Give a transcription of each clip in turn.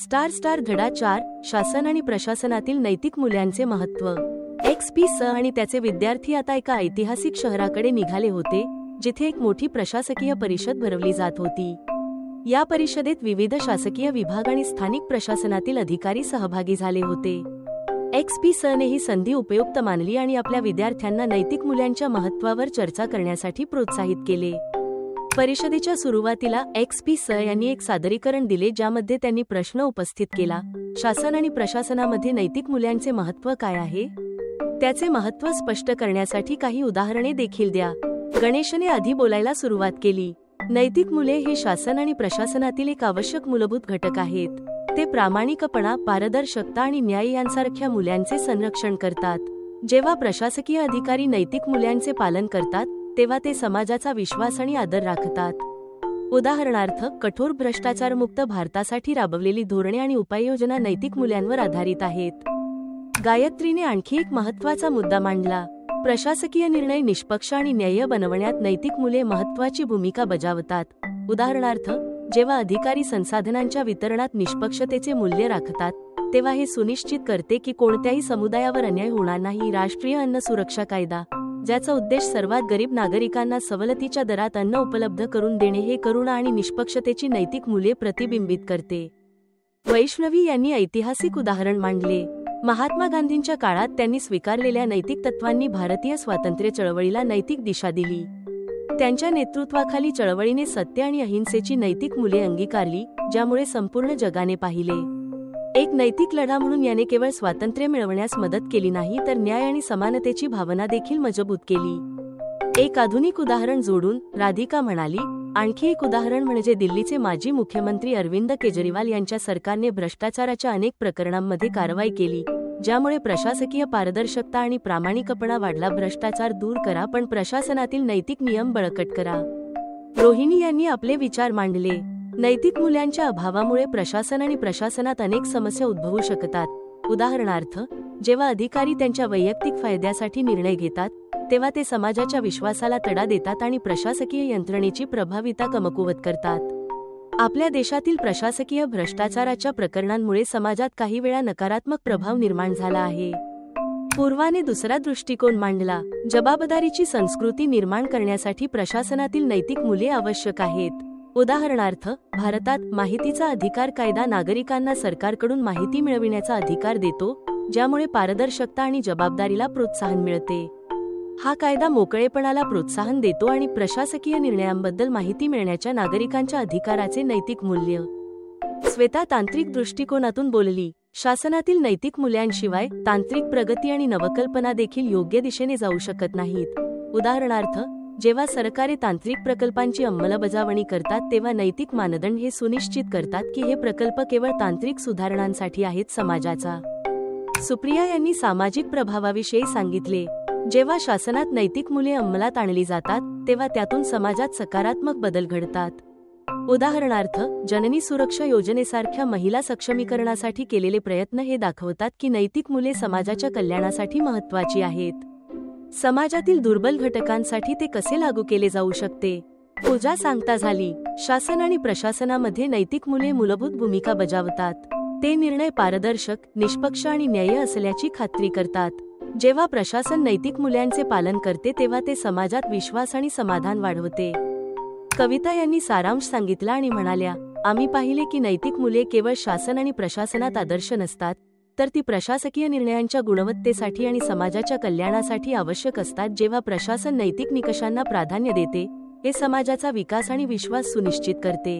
Star धडा 4 शासन आणि प्रशासनातील नैतिक मूल्यांचे महत्त्व। XP स आणि त्याचे विद्यार्थी आता एका ऐतिहासिक शहराकडे निघाले होते, जिथे एक मोठी प्रशासकीय परिषद भरवली जात होती। या परिषदेत विविध शासकीय विभाग आणि स्थानिक प्रशासनातील अधिकारी सहभागी झाले होते। XP स ने ही संधी उपयुक्त मानली आणि आपल्या विद्यार्थ्यांना नैतिक मूल्यांच्या महत्त्वावर चर्चा करण्यासाठी प्रोत्साहित केले। परिषदेच्या सुरुवातीला XP स यांनी एक सादरीकरण दिले, ज्यामध्ये त्यांनी प्रश्न उपस्थित केला, शासन आणि प्रशासनामध्ये नैतिक मूल्यांचे महत्त्व काय आहे? त्याचे महत्त्व स्पष्ट करण्यासाठी काही उदाहरणे देखील द्या। गणेशने आधी बोलायला सुरुवात केली। नैतिक मूल्ये हे शासन आणि प्रशासनातील एक आवश्यक मूलभूत घटक आहेत। ते प्रामाणिकपणा, पारदर्शकता आणि न्याय यांसारख्या मूल्यांचे संरक्षण करतात। जेव्हा प्रशासकीय अधिकारी नैतिक मूल्यांचे पालन करतात, तेव्हा ते समाजाचा विश्वास आणि आदर राखतात। उदाहरणार्थ, कठोर भ्रष्टाचारमुक्त भारतासाठी राबवलेली धोरणे आणि उपाययोजना नैतिक मूल्यांवर आधारित आहेत। गायत्रीने आणखी एक महत्त्वाचा मुद्दा मांडला। प्रशासकीय निर्णय निष्पक्ष आणि न्याय्य बनवण्यात नैतिक मूल्ये महत्त्वाची भूमिका बजावतात। उदाहरणार्थ, जेव्हा अधिकारी संसाधनांच्या वितरणात निष्पक्षतेचे मूल्य राखतात, तेव्हा हे सुनिश्चित करते की कोणत्याही समुदायावर अन्याय होणार नाही। राष्ट्रीय अन्न सुरक्षा कायदा, ज्याचा उद्देश सर्वात गरीब नागरिकांना सवलतीच्या दरात अन्न उपलब्ध करून देणे, हे करुणा आणि निष्पक्षतेची नैतिक मूल्ये प्रतिबिंबित करते। वैष्णवी यांनी ऐतिहासिक उदाहरण मांडले। महात्मा गांधींच्या काळात त्यांनी स्वीकारलेल्या नैतिक तत्वांनी भारतीय स्वातंत्र्य चळवळीला नैतिक दिशा दिली। त्यांच्या नेतृत्वाखाली चळवळीने सत्य आणि अहिंसेची नैतिक मूल्ये अंगीकारली, ज्यामुळे संपूर्ण जगाने पाहिले। एक नैतिक लढा म्हणून याने केवळ स्वातंत्र्य मिळवण्यास मदत केली नाही, तर न्याय आणि समानतेची भावना देखील मजबूत केली। एक आधुनिक उदाहरण जोडून राधिका म्हणाली, आणखी एक उदाहरण म्हणजे दिल्लीचे माजी मुख्यमंत्री अरविंद केजरीवाल यांच्या सरकारने भ्रष्टाचाराच्या अनेक प्रकरणांमध्ये कारवाई केली, ज्यामुळे प्रशासकीय पारदर्शकता आणि प्रामाणिकपणा वाढला। भ्रष्टाचार दूर करा, पण प्रशासनातील नैतिक नियम बळकट करा। रोहिणी यांनी आपले विचार मांडले। नैतिक मूल्यांच्या अभावामुळे प्रशासन आणि प्रशासनात अनेक समस्या उद्भवू शकतात। उदाहरणार्थ, जेव्हा अधिकारी त्यांच्या वैयक्तिक फायद्यासाठी निर्णय घेतात, तेव्हा ते समाजाच्या विश्वासाला तडा देतात आणि प्रशासकीय यंत्रणेची प्रभावीता कमकुवत करतात। आपल्या देशातील प्रशासकीय भ्रष्टाचाराच्या प्रकरणांमुळे समाजात काही वेळा नकारात्मक प्रभाव निर्माण झाला आहे। पूर्वाने दुसरा दृष्टिकोन मांडला। जबाबदारीची संस्कृती निर्माण करण्यासाठी प्रशासनातील नैतिक मूल्ये आवश्यक आहेत। उदाहरणार्थ, भारतात माहितीचा अधिकार कायदा नागरिकांना सरकारकडून माहिती मिळविण्याचा अधिकार देतो, ज्यामुळे पारदर्शकता आणि जबाबदारीला प्रोत्साहन मिळते। हा कायदा मोकळेपणाला प्रोत्साहन देतो आणि प्रशासकीय निर्णयांबद्दल माहिती मिळण्याच्या नागरिकांच्या अधिकाराचे नैतिक मूल्य। श्वेता तांत्रिक दृष्टिकोनातून बोलली। शासनातील नैतिक मूल्यांशिवाय तांत्रिक प्रगती आणि नवकल्पना देखील योग्य दिशेने जाऊ शकत नाहीत। उदाहरणार्थ, जेव्हा सरकारे तांत्रिक प्रकल्पांची अंमलबजावणी करतात, तेव्हा नैतिक मानदंड हे सुनिश्चित करतात की हे प्रकल्प केवळ तांत्रिक सुधारणांसाठी आहेत। समाजाचा सुप्रिया यांनी सामाजिक प्रभावाविषयी सांगितले। जेव्हा शासनात नैतिक मूल्ये अंमलात आणली जातात, तेव्हा त्यातून समाजात सकारात्मक बदल घडतात। उदाहरणार्थ, जननी सुरक्षा योजनेसारख्या महिला सक्षमीकरणासाठी केलेले प्रयत्न हे दाखवतात की नैतिक मूल्ये समाजाच्या कल्याणासाठी महत्त्वाची आहेत। समाजातील दुर्बल घटकांसाठी ते कसे लागू केले जाऊ शकते? पूजा सांगता झाली। शासन आणि प्रशासनामध्ये नैतिक मूल्ये मूलभूत भूमिका बजावतात। ते निर्णय पारदर्शक, निष्पक्ष आणि न्याय्य असल्याची खात्री करतात। जेव्हा प्रशासन नैतिक मूल्यांचे पालन करते, तेव्हा ते समाजात विश्वास आणि समाधान वाढवते। कविता यांनी सारांश सांगितला आणि म्हणाल्या, आम्ही पाहिले की नैतिक मूल्ये केवळ शासन आणि प्रशासनात आदर्श नसतात, तर ती प्रशासकीय निर्णयांच्या गुणवत्तेसाठी आणि समाजाच्या कल्याणासाठी आवश्यक असतात। जेव्हा प्रशासन नैतिक निकषांना प्राधान्य देते, हे समाजाचा विकास आणि विश्वास सुनिश्चित करते।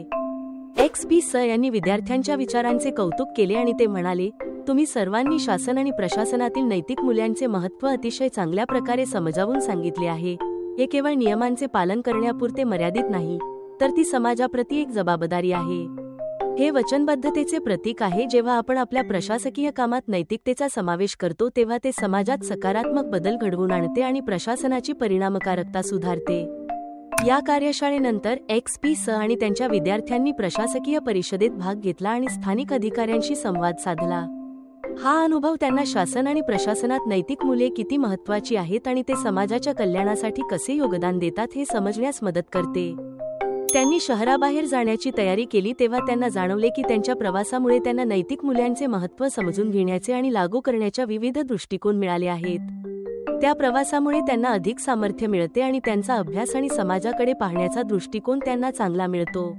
XP स यांनी विद्यार्थ्यांच्या विचारांचे कौतुक केले आणि ते म्हणाले, तुम्ही सर्वांनी शासन आणि प्रशासनातील नैतिक मूल्यांचे महत्त्व अतिशय चांगल्या प्रकारे समजावून सांगितले आहे। हे केवळ नियमांचे पालन करण्यापुरते मर्यादित नाही, तर ती समाजाप्रती एक जबाबदारी आहे। हे वचनबद्धतेचे प्रतीक आहे। जेव्हा आपण आपल्या प्रशासकीय कामात नैतिकतेचा समावेश करतो, तेव्हा ते समाजात सकारात्मक बदल घडवून आणते आणि प्रशासनाची परिणामकारकता सुधारते। या कार्यशाळेनंतर XP स आणि त्यांच्या विद्यार्थ्यांनी प्रशासकीय परिषदेत भाग घेतला आणि स्थानिक अधिकाऱ्यांशी संवाद साधला। हा अनुभव त्यांना शासन आणि प्रशासनात नैतिक मूल्ये किती महत्त्वाची आहेत आणि ते समाजाच्या कल्याणासाठी कसे योगदान देतात हे समजण्यास मदत करते। त्यांनी शहराबाहेर जाण्याची तयारी केली तेव्हा त्यांना जाणवले की त्यांच्या प्रवासामुळे त्यांना नैतिक मूल्यांचे महत्त्व समजून घेण्याचे आणि लागू करण्याच्या विविध दृष्टिकोन मिळाले आहेत। त्या प्रवासामुळे त्यांना अधिक सामर्थ्य मिळते आणि त्यांचा अभ्यास आणि समाजाकडे पाहण्याचा दृष्टिकोन त्यांना चांगला मिळतो।